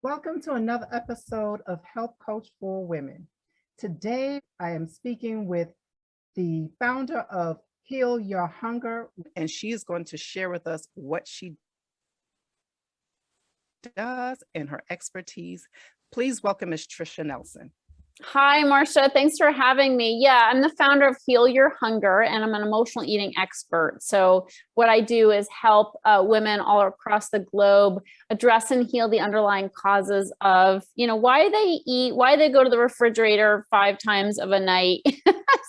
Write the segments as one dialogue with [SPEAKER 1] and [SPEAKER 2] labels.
[SPEAKER 1] Welcome to another episode of Health Coach for Women. Today, I am speaking with the founder of Heal Your Hunger, and she is going to share with us what she does and her expertise. Please welcome Ms. Tricia Nelson.
[SPEAKER 2] Hi, Marcia. Thanks for having me. Yeah, I'm the founder of Heal Your Hunger, and I'm an emotional eating expert. So what I do is help women all across the globe address and heal the underlying causes of, why they eat, why they go to the refrigerator 5 times of a night.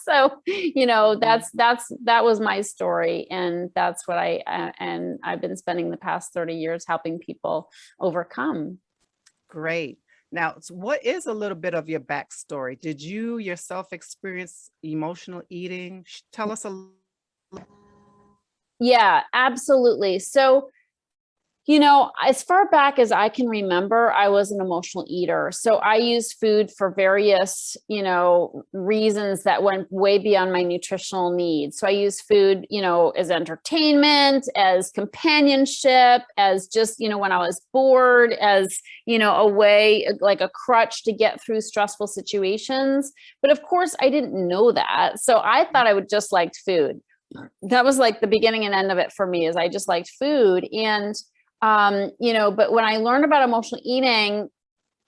[SPEAKER 2] So, that was my story. And that's what and I've been spending the past 30 years helping people overcome.
[SPEAKER 1] Great. Now, what is a little bit of your backstory? Did you yourself experience emotional eating? Tell us a little.
[SPEAKER 2] Yeah, absolutely. So, as far back as I can remember, I was an emotional eater. So I used food for various, reasons that went way beyond my nutritional needs. So I used food, as entertainment, as companionship, as just, when I was bored, as, a way, like a crutch to get through stressful situations. But of course, I didn't know that. So I thought I would just liked food. That was like the beginning and end of it for me, is I just liked food. And but when I learned about emotional eating,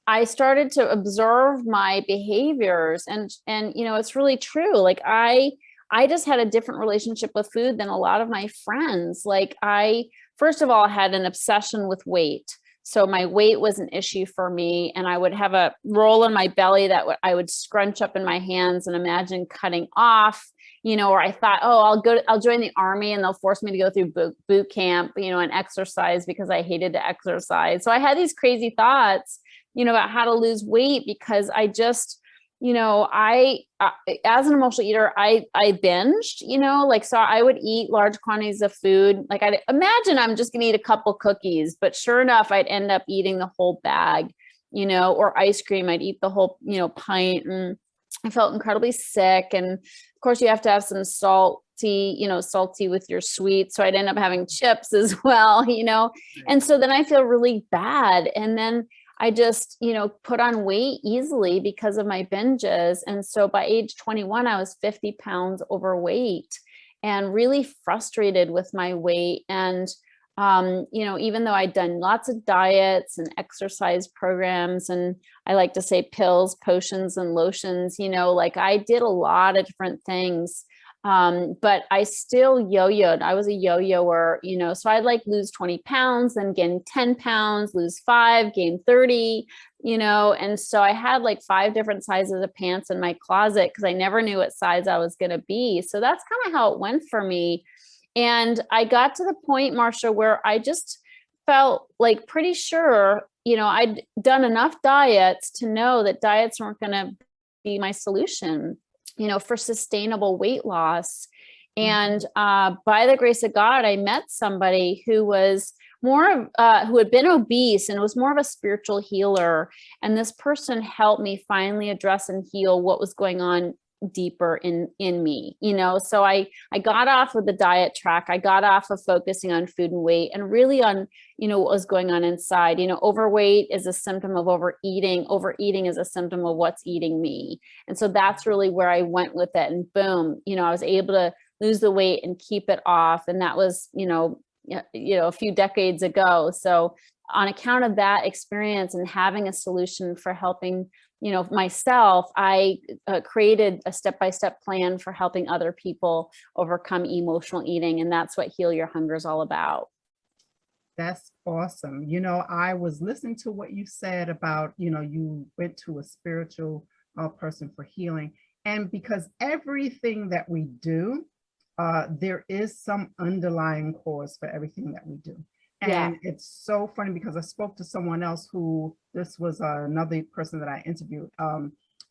[SPEAKER 2] I started to observe my behaviors and it's really true. Like I just had a different relationship with food than a lot of my friends. Like I, first of all, had an obsession with weight. So my weight was an issue for me, and I would have a roll in my belly that I would scrunch up in my hands and imagine cutting off. Or I thought, oh, I'll join the army and they'll force me to go through boot camp, and exercise because I hated to exercise. So I had these crazy thoughts, about how to lose weight because I just, I as an emotional eater, I binged, so I would eat large quantities of food. Like I'd imagine I'm just going to eat a couple cookies, but sure enough, I'd end up eating the whole bag, or ice cream. I'd eat the whole, pint, and I felt incredibly sick. And of course you have to have some salty with your sweet. So I'd end up having chips as well, and so then I feel really bad. And then I just, put on weight easily because of my binges. And so by age 21, I was 50 pounds overweight and really frustrated with my weight. And, even though I'd done lots of diets and exercise programs, and I like to say pills, potions, and lotions, like I did a lot of different things. But I still yo-yoed. I was a yo-yoer, so I'd like lose 20 pounds, then gain 10 pounds, lose 5, gain 30, and so I had like 5 different sizes of pants in my closet because I never knew what size I was going to be. So that's kind of how it went for me. And I got to the point, Marcia, where I just felt like pretty sure, I'd done enough diets to know that diets weren't going to be my solution, for sustainable weight loss. And by the grace of God, I met somebody who was who had been obese and was more of a spiritual healer. And this person helped me finally address and heal what was going on deeper in me, so I got off of the diet track. I got off of focusing on food and weight and really on, what was going on inside. Overweight is a symptom of overeating. Overeating is a symptom of what's eating me. And so that's really where I went with it. And boom, I was able to lose the weight and keep it off. And that was, a few decades ago. So on account of that experience and having a solution for helping myself, I created a step-by-step plan for helping other people overcome emotional eating. And that's what Heal Your Hunger is all about.
[SPEAKER 1] That's awesome. I was listening to what you said about, you went to a spiritual person for healing. And because everything that we do, there is some underlying cause for everything that we do. And it's so funny because I spoke to someone else this was another person that I interviewed,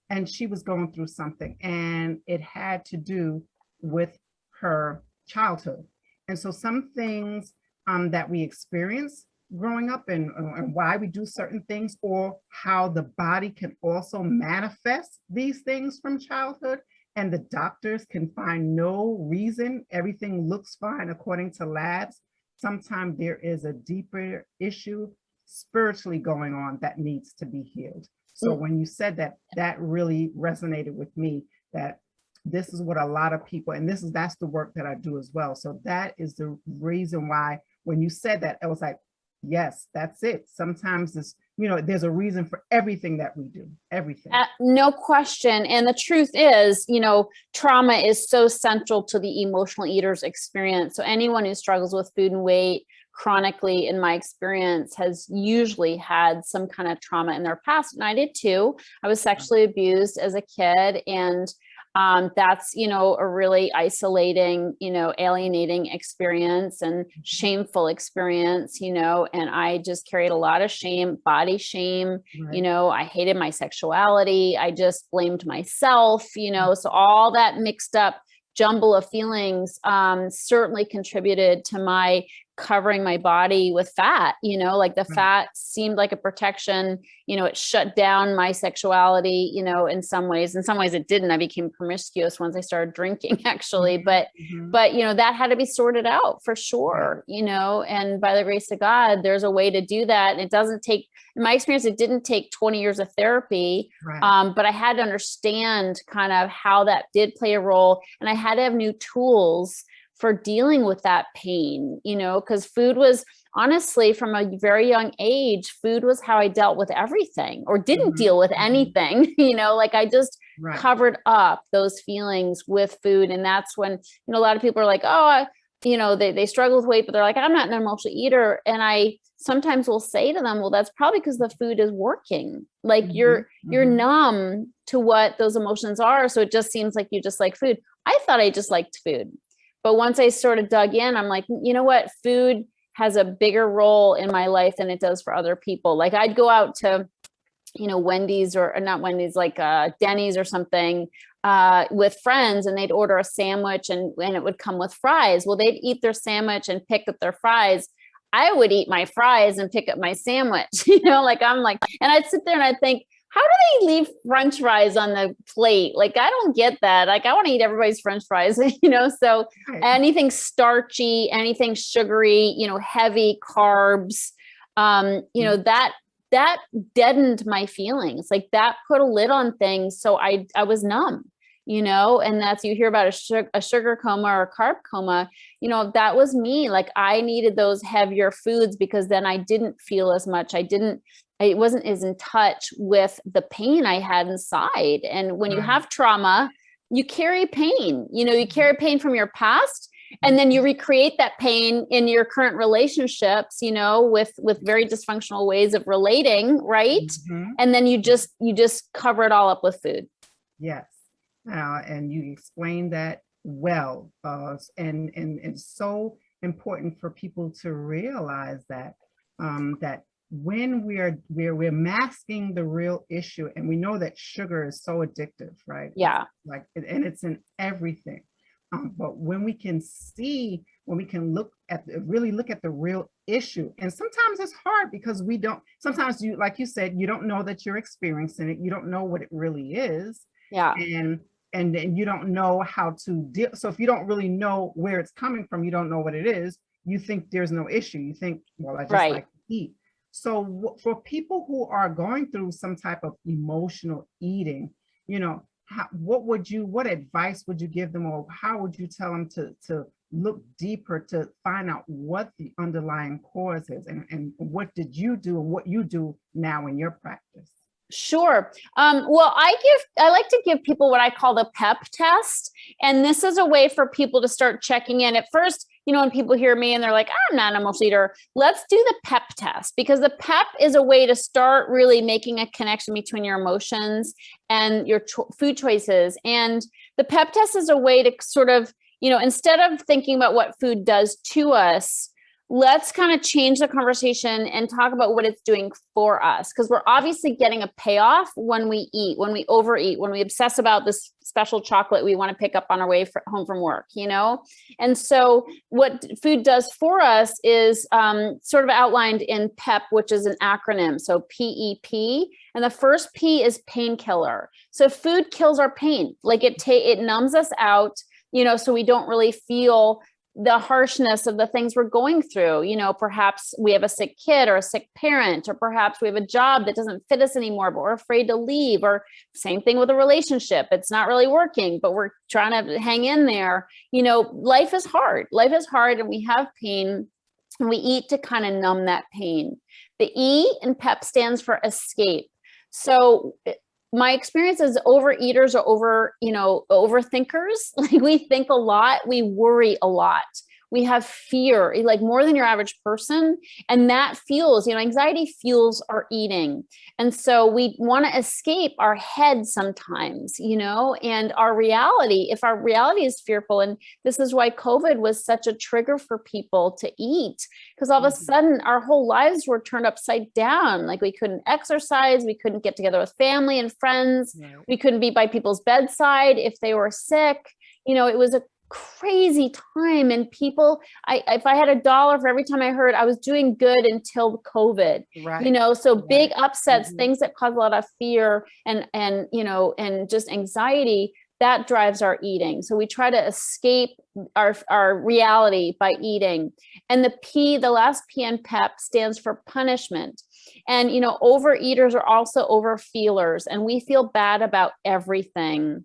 [SPEAKER 1] and she was going through something, and it had to do with her childhood. And so some things that we experience growing up and why we do certain things, or how the body can also manifest these things from childhood, and the doctors can find no reason. Everything looks fine according to labs. Sometimes there is a deeper issue spiritually going on that needs to be healed. So when you said that, that really resonated with me, that this is what a lot of people, and that's the work that I do as well. So that is the reason why when you said that, I was like, yes, that's it. Sometimes it's, there's a reason for everything that we do, everything.
[SPEAKER 2] No question. And the truth is, trauma is so central to the emotional eater's experience. So anyone who struggles with food and weight chronically, in my experience, has usually had some kind of trauma in their past. And I did too. I was sexually abused as a kid, and that's, a really isolating, alienating experience and shameful experience, and I just carried a lot of shame, body shame,
[SPEAKER 1] Right.
[SPEAKER 2] I hated my sexuality. I just blamed myself, so all that mixed up jumble of feelings certainly contributed to my covering my body with fat, like the fat seemed like a protection, it shut down my sexuality, in some ways it didn't. I became promiscuous once I started drinking actually, but that had to be sorted out for sure, and by the grace of God, there's a way to do that. And it doesn't take, in my experience, it didn't take 20 years of therapy, but I had to understand kind of how that did play a role. And I had to have new tools for dealing with that pain, because food was, honestly, from a very young age, food was how I dealt with everything or didn't deal with anything, like I just covered up those feelings with food. And that's when, a lot of people are like, oh, they struggle with weight, but they're like, I'm not an emotional eater. And I sometimes will say to them, well, that's probably because the food is working. Like you're numb to what those emotions are. So it just seems like you just like food. I thought I just liked food. But once I sort of dug in, I'm like, you know what? Food has a bigger role in my life than it does for other people. Like I'd go out to, Wendy's or not Wendy's, like Denny's or something with friends, and they'd order a sandwich and it would come with fries. Well, they'd eat their sandwich and pick up their fries. I would eat my fries and pick up my sandwich, and I'd sit there and I'd think, how do they leave French fries on the plate? Like, I don't get that. Like, I want to eat everybody's French fries, so anything starchy, anything sugary, heavy carbs, that deadened my feelings. Like that put a lid on things. So I was numb, and that's, you hear about a sugar coma or a carb coma, that was me. Like I needed those heavier foods because then I didn't feel as much. I wasn't as in touch with the pain I had inside. And when you have trauma, you carry pain, you carry pain from your past, and then you recreate that pain in your current relationships, with very dysfunctional ways of relating. Right. And then you just cover it all up with food.
[SPEAKER 1] Yes. And you explained that well. And it's so important for people to realize that, that when we're masking the real issue, and we know that sugar is so addictive, right?
[SPEAKER 2] Yeah.
[SPEAKER 1] And it's in everything. But when we can look at the real issue, and sometimes it's hard because sometimes you, like you said, you don't know that you're experiencing it. You don't know what it really is.
[SPEAKER 2] Yeah.
[SPEAKER 1] And then you don't know how to deal. So if you don't really know where it's coming from, you don't know what it is. You think there's no issue. You think, well, I just like to eat. So for people who are going through some type of emotional eating, what advice would you give them, or how would you tell them to look deeper to find out what the underlying cause is, and what did you do and what you do now in your practice?
[SPEAKER 2] Sure. Well, I like to give people what I call the PEP test. And this is a way for people to start checking in. At first, when people hear me and they're like, I'm not an emotional eater, let's do the PEP test, because the PEP is a way to start really making a connection between your emotions and your food choices. And the PEP test is a way to sort of, instead of thinking about what food does to us, let's kind of change the conversation and talk about what it's doing for us. Because we're obviously getting a payoff when we eat, when we overeat, when we obsess about this special chocolate we want to pick up on our way home from work, And so what food does for us is sort of outlined in PEP, which is an acronym. So P.E.P. And the first P is painkiller. So food kills our pain. Like it numbs us out, so we don't really feel the harshness of the things we're going through. You know, perhaps we have a sick kid or a sick parent, or perhaps we have a job that doesn't fit us anymore, but we're afraid to leave, or same thing with a relationship. It's not really working, but we're trying to hang in there. You know, life is hard. Life is hard, and we have pain, and we eat to kind of numb that pain. The E in PEP stands for escape. So my experience is overeaters are overthinkers. Like, we think a lot, we worry a lot. We have fear, like more than your average person. And that fuels, anxiety fuels our eating. And so we want to escape our head sometimes, and our reality, if our reality is fearful. And this is why COVID was such a trigger for people to eat, because all of a sudden our whole lives were turned upside down. Like, we couldn't exercise, we couldn't get together with family and friends. We couldn't be by people's bedside if they were sick. It was a crazy time. And people, if I had $1 for every time I heard I was doing good until COVID, big upsets, things that cause a lot of fear and just anxiety, that drives our eating. So we try to escape our reality by eating. And the last P in PEP stands for punishment. And, overeaters are also overfeelers, and we feel bad about everything.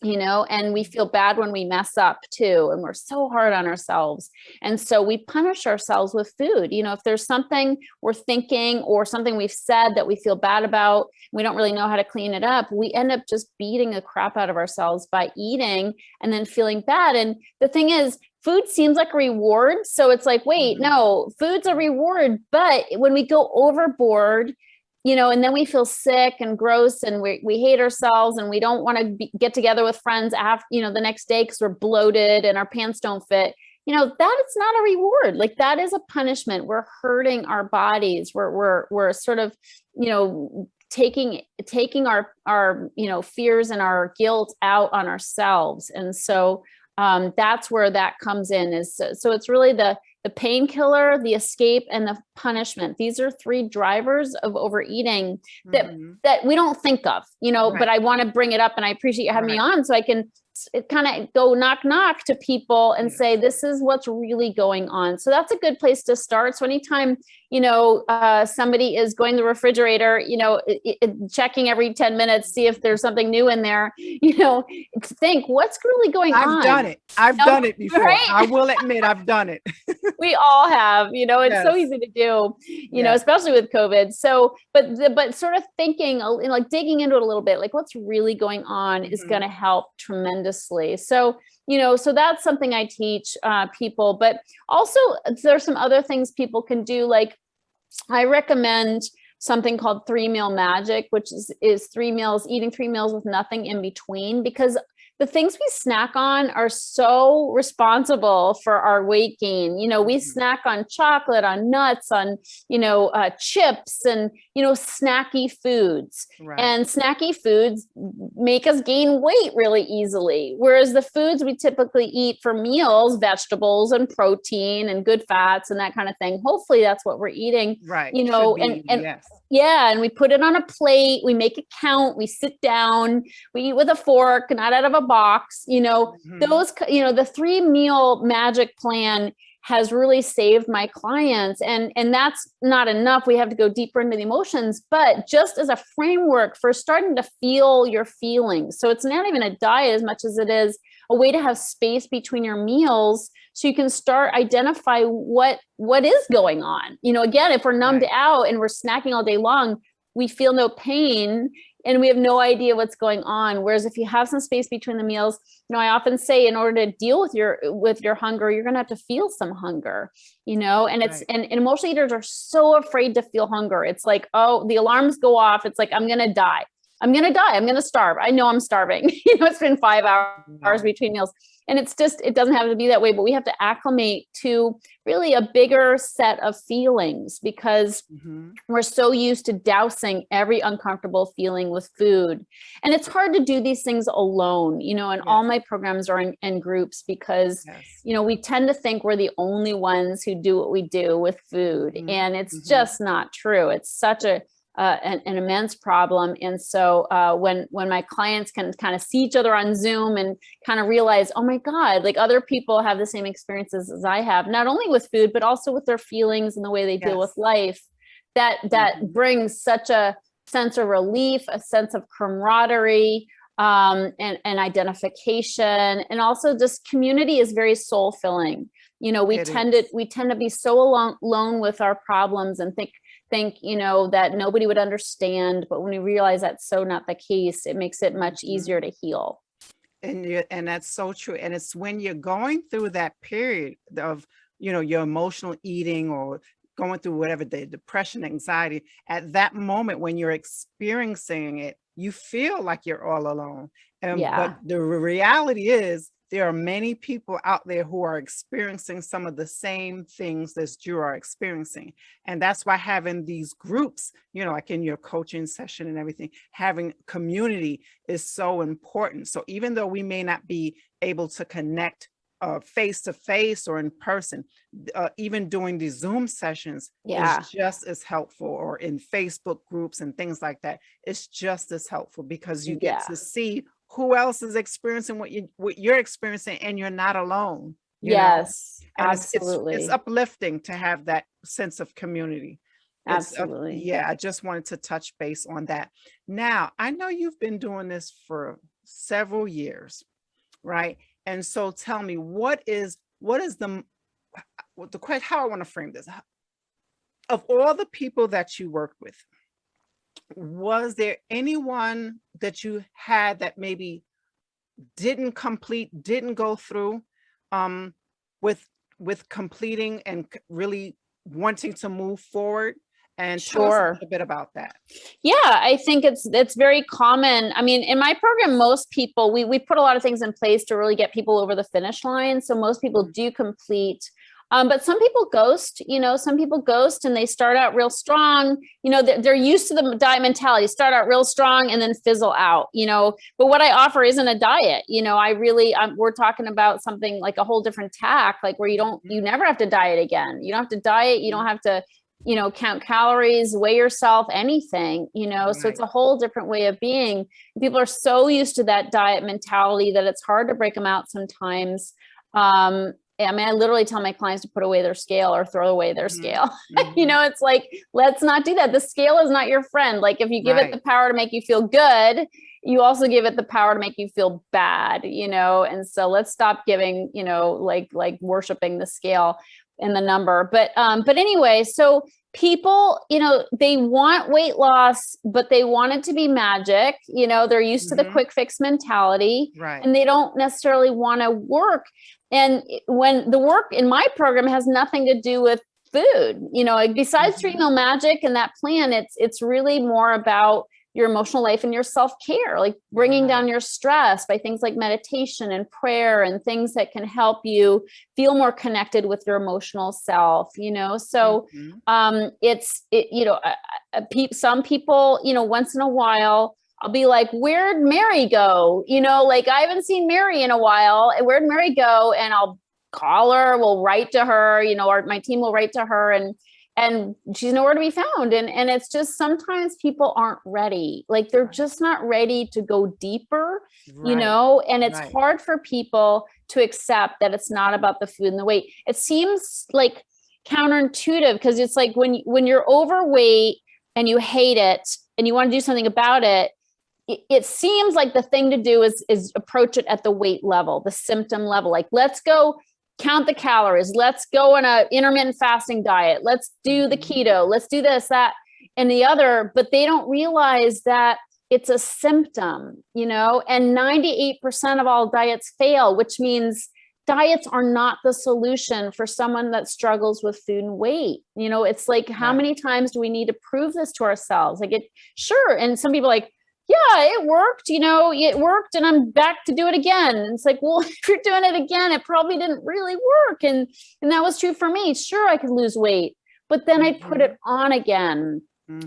[SPEAKER 2] And we feel bad when we mess up too. And we're so hard on ourselves. And so we punish ourselves with food. If there's something we're thinking or something we've said that we feel bad about, we don't really know how to clean it up, we end up just beating the crap out of ourselves by eating and then feeling bad. And the thing is, food seems like a reward. So it's like, wait, no, food's a reward. But when we go overboard, and then we feel sick and gross, and we hate ourselves, and we don't want to get together with friends after, the next day, because we're bloated and our pants don't fit. That is not a reward. Like, that is a punishment. We're hurting our bodies. We're sort of, taking our fears and our guilt out on ourselves. And so that's where that comes in. So it's really the painkiller, the escape, and the punishment. These are 3 drivers of overeating that we don't think of, but I want to bring it up, and I appreciate you having me on, so I can kind of go knock to people and say, this is what's really going on. So that's a good place to start. So anytime, somebody is going to the refrigerator, checking every 10 minutes, see if there's something new in there, think, what's really going on?
[SPEAKER 1] I've done it. I've done it before. Right? I will admit, I've done it.
[SPEAKER 2] We all have, it's so easy to do, especially with COVID. So, but sort of thinking, like digging into it a little bit, like what's really going on is going to help tremendously. So, so that's something I teach people, but also there's some other things people can do. Like, I recommend something called 3-meal magic, which is 3 meals, eating 3 meals with nothing in between, because the things we snack on are so responsible for our weight gain. We snack on chocolate, on nuts, on, chips, and, snacky foods. Right. And snacky foods make us gain weight really easily. Whereas the foods we typically eat for meals, vegetables and protein and good fats and that kind of thing, hopefully that's what we're eating. Right. Yeah. And we put it on a plate, we make it count, we sit down, we eat with a fork, not out of a box, those, the 3-meal magic plan has really saved my clients. And that's not enough. We have to go deeper into the emotions, but just as a framework for starting to feel your feelings. So it's not even a diet as much as it is a way to have space between your meals, so you can start identify what is going on. Again, if we're numbed out and we're snacking all day long, we feel no pain and we have no idea what's going on. Whereas if you have some space between the meals, I often say, in order to deal with your hunger, you're going to have to feel some hunger, and it's, and emotional eaters are so afraid to feel hunger. It's like, oh, the alarms go off. It's like, I'm going to die. I'm going to die. I'm going to starve. I know I'm starving. It's been 5 hours between meals. And it's just, it doesn't have to be that way, but we have to acclimate to really a bigger set of feelings, because we're so used to dousing every uncomfortable feeling with food. And it's hard to do these things alone, and all my programs are in groups, because, we tend to think we're the only ones who do what we do with food. And it's just not true. It's such a an immense problem. And so when my clients can kind of see each other on Zoom and kind of realize, oh my God, like other people have the same experiences as I have, not only with food, but also with their feelings and the way they deal with life, that brings such a sense of relief, a sense of camaraderie, and identification. And also just community is very soul filling. You know, we tend to be so alone with our problems and think, you know, that nobody would understand. But when we realize that's so not the case, it makes it much easier to heal.
[SPEAKER 1] And that's so true. And it's when you're going through that period of, you know, your emotional eating or going through whatever, the depression, anxiety, at that moment when you're experiencing it, you feel like you're all alone. But the reality is there are many people out there who are experiencing some of the same things that you are experiencing. And that's why having these groups, you know, like in your coaching session and everything, having community is so important. So even though we may not be able to connect face to face or in person, even doing these Zoom sessions is just as helpful, or in Facebook groups and things like that. It's just as helpful because you get to see who else is experiencing what you're experiencing, and you're not alone. You know? And
[SPEAKER 2] absolutely.
[SPEAKER 1] It's uplifting to have that sense of community.
[SPEAKER 2] Absolutely.
[SPEAKER 1] I just wanted to touch base on that. Now, I know you've been doing this for several years, right? And so tell me, what is the question, how I want to frame this. Of all the people that you worked with, was there anyone that you had that maybe didn't go through with completing and really wanting to move forward? And tell us a little bit about that.
[SPEAKER 2] Yeah, I think it's very common. I mean, in my program, most people, we put a lot of things in place to really get people over the finish line. So most people do complete. But some people ghost, you know, and they start out real strong. You know, they're used to the diet mentality, start out real strong and then fizzle out, you know. But what I offer isn't a diet. You know, we're talking about something like a whole different tack, like where you never have to diet again. You don't have to diet. You don't have to, you know, count calories, weigh yourself, anything, you know. So it's a whole different way of being. People are so used to that diet mentality that it's hard to break them out sometimes. I mean, I literally tell my clients to put away their scale or throw away their scale. You know, it's like, let's not do that. The scale is not your friend. Like if you give it the power to make you feel good, you also give it the power to make you feel bad, you know? And so let's stop giving, you know, like worshiping the scale and the number. But anyway, so people, you know, they want weight loss, but they want it to be magic. You know, they're used to the quick fix mentality, and they don't necessarily want to work. And when the work in my program has nothing to do with food, you know, besides 3 Meal Magic and that plan, it's really more about your emotional life and your self-care, like bringing down your stress by things like meditation and prayer and things that can help you feel more connected with your emotional self, you know? So, you know, some people, you know, once in a while, I'll be like, where'd Mary go? You know, like I haven't seen Mary in a while. Where'd Mary go? And I'll call her, we'll write to her, you know, or my team will write to her, and she's nowhere to be found. And it's just, sometimes people aren't ready. Like they're just not ready to go deeper, you know, and it's hard for people to accept that it's not about the food and the weight. It seems like counterintuitive because it's like when you're overweight and you hate it and you want to do something about it, it seems like the thing to do is approach it at the weight level, the symptom level. Like, let's go count the calories. Let's go on a intermittent fasting diet. Let's do the keto. Let's do this, that, and the other. But they don't realize that it's a symptom, you know, and 98% of all diets fail, which means diets are not the solution for someone that struggles with food and weight. You know, it's like, how many times do we need to prove this to ourselves? Like sure. And some people are like, yeah, it worked, you know, it worked and I'm back to do it again. And it's like, well, if you're doing it again, it probably didn't really work. And that was true for me. Sure, I could lose weight, but then I put it on again.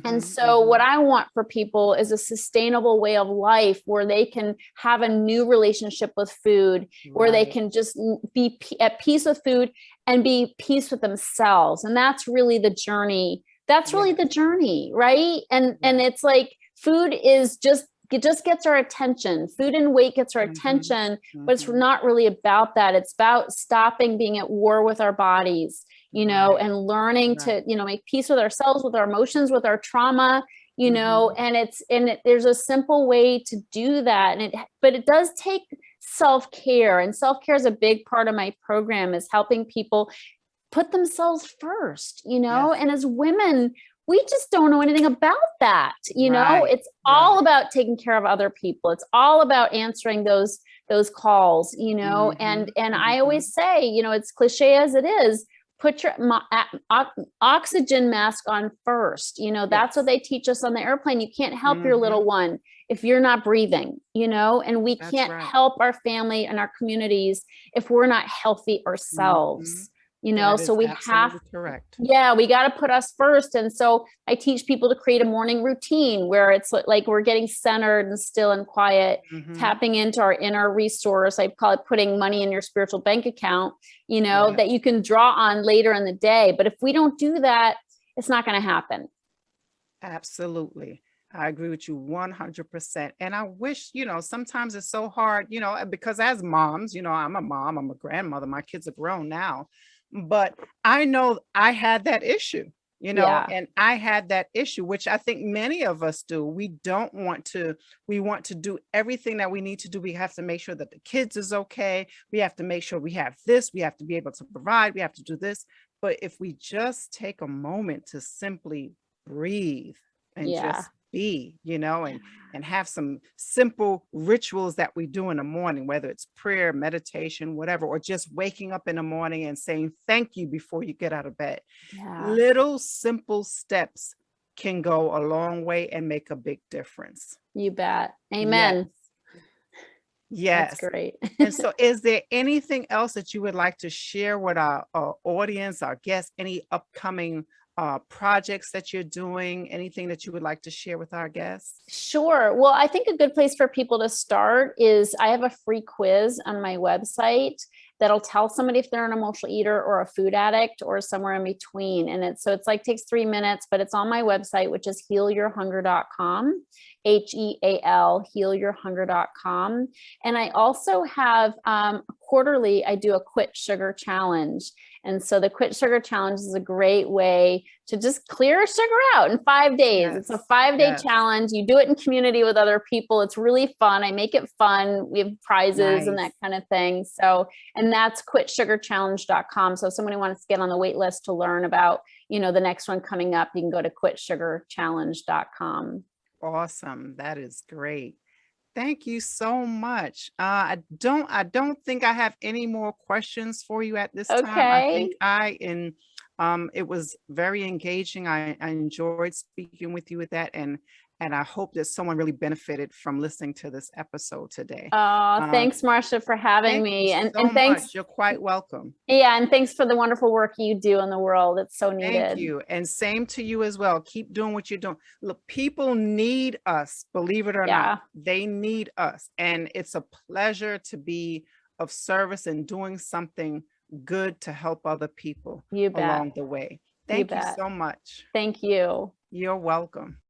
[SPEAKER 2] And so what I want for people is a sustainable way of life where they can have a new relationship with food, where they can just be at peace with food and be peace with themselves. And that's really the journey That's really
[SPEAKER 1] Yes.
[SPEAKER 2] the journey, right? And it's like food is just, it just gets our attention. Food and weight gets our
[SPEAKER 1] Mhm.
[SPEAKER 2] attention, but it's
[SPEAKER 1] Mhm.
[SPEAKER 2] not really about that. It's about stopping being at war with our bodies,
[SPEAKER 1] Right.
[SPEAKER 2] and learning
[SPEAKER 1] Right.
[SPEAKER 2] to, make peace with ourselves, with our emotions, with our trauma,
[SPEAKER 1] Mhm.
[SPEAKER 2] there's a simple way to do that. But it does take self-care, and self-care is a big part of my program, is helping people put themselves first,
[SPEAKER 1] Yes.
[SPEAKER 2] and as women, we just don't know anything about that.
[SPEAKER 1] Right.
[SPEAKER 2] It's all
[SPEAKER 1] Right.
[SPEAKER 2] about taking care of other people. It's all about answering those calls, and
[SPEAKER 1] Mhm.
[SPEAKER 2] I
[SPEAKER 1] Mhm.
[SPEAKER 2] always say, it's cliche as it is, put your oxygen mask on first. That's what
[SPEAKER 1] Yes.
[SPEAKER 2] they teach us on the airplane. You can't help your little
[SPEAKER 1] Mhm.
[SPEAKER 2] one if you're not breathing, and we
[SPEAKER 1] That's
[SPEAKER 2] can't
[SPEAKER 1] right.
[SPEAKER 2] help our family and our communities if we're not healthy
[SPEAKER 1] Mhm.
[SPEAKER 2] ourselves.
[SPEAKER 1] That
[SPEAKER 2] So
[SPEAKER 1] is
[SPEAKER 2] we have,
[SPEAKER 1] absolutely correct.
[SPEAKER 2] yeah, we got to put us first. And so I teach people to create a morning routine where it's like we're getting centered and still and quiet,
[SPEAKER 1] Mhm.
[SPEAKER 2] tapping into our inner resource. I call it putting money in your spiritual bank account, that
[SPEAKER 1] Yes.
[SPEAKER 2] you can draw on later in the day. But if we don't do that, it's not going to happen.
[SPEAKER 1] Absolutely. I agree with you 100%. And I wish, sometimes it's so hard, because as moms, I'm a mom, I'm a grandmother, my kids are grown now, but I know I had that issue,
[SPEAKER 2] Yeah.
[SPEAKER 1] and I had that issue, which I think many of us do. We don't want to, we want to do everything that we need to do. We have to make sure that the kids is okay. We have to make sure we have this, we have to be able to provide, we have to do this. But if we just take a moment to simply breathe and
[SPEAKER 2] Yeah.
[SPEAKER 1] just be, and have some simple rituals that we do in the morning, whether it's prayer, meditation, whatever, or just waking up in the morning and saying thank you before you get out of bed.
[SPEAKER 2] Yeah.
[SPEAKER 1] Little simple steps can go a long way and make a big difference.
[SPEAKER 2] You bet.
[SPEAKER 1] Yes,
[SPEAKER 2] Amen. That's
[SPEAKER 1] yes.
[SPEAKER 2] great.
[SPEAKER 1] And so, is there anything else that you would like to share with our audience, our guests, any upcoming projects that you're doing, anything that you would like to share with our guests?
[SPEAKER 2] Sure. Well, I think a good place for people to start is I have a free quiz on my website that'll tell somebody if they're an emotional eater or a food addict or somewhere in between. And it's like takes 3 minutes, but it's on my website, which is healyourhunger.com, healyourhunger.com. And I also have quarterly, I do a quit sugar challenge. And so the quit sugar challenge is a great way to just clear sugar out in 5 days. It's a
[SPEAKER 1] Yes,
[SPEAKER 2] 5-day
[SPEAKER 1] yes,
[SPEAKER 2] challenge. You do it in community with other people. It's really fun. I make it fun. We have prizes and that
[SPEAKER 1] nice.
[SPEAKER 2] kind of thing. So, and that's quitsugarchallenge.com. So if somebody wants to get on the wait list to learn about, the next one coming up, you can go to quitsugarchallenge.com.
[SPEAKER 1] Awesome. That is great. Thank you so much. I don't think I have any more questions for you at this time. I think
[SPEAKER 2] Okay.
[SPEAKER 1] it was very engaging. I enjoyed speaking with you with that, and I hope that someone really benefited from listening to this episode today. Um,
[SPEAKER 2] Thanks, Marcia, for having
[SPEAKER 1] Thank you
[SPEAKER 2] me.
[SPEAKER 1] so
[SPEAKER 2] And thanks.
[SPEAKER 1] much. You're quite welcome.
[SPEAKER 2] Yeah. And thanks for the wonderful work you do in the world. It's so
[SPEAKER 1] Thank
[SPEAKER 2] needed.
[SPEAKER 1] you. And same to you as well. Keep doing what you're doing. Look, people need us, believe it or not.
[SPEAKER 2] Yeah.
[SPEAKER 1] They need us. And it's a pleasure to be of service and doing something good to help other people
[SPEAKER 2] You bet.
[SPEAKER 1] along the way.
[SPEAKER 2] You
[SPEAKER 1] Thank you
[SPEAKER 2] bet.
[SPEAKER 1] so much.
[SPEAKER 2] Thank you.
[SPEAKER 1] You're welcome.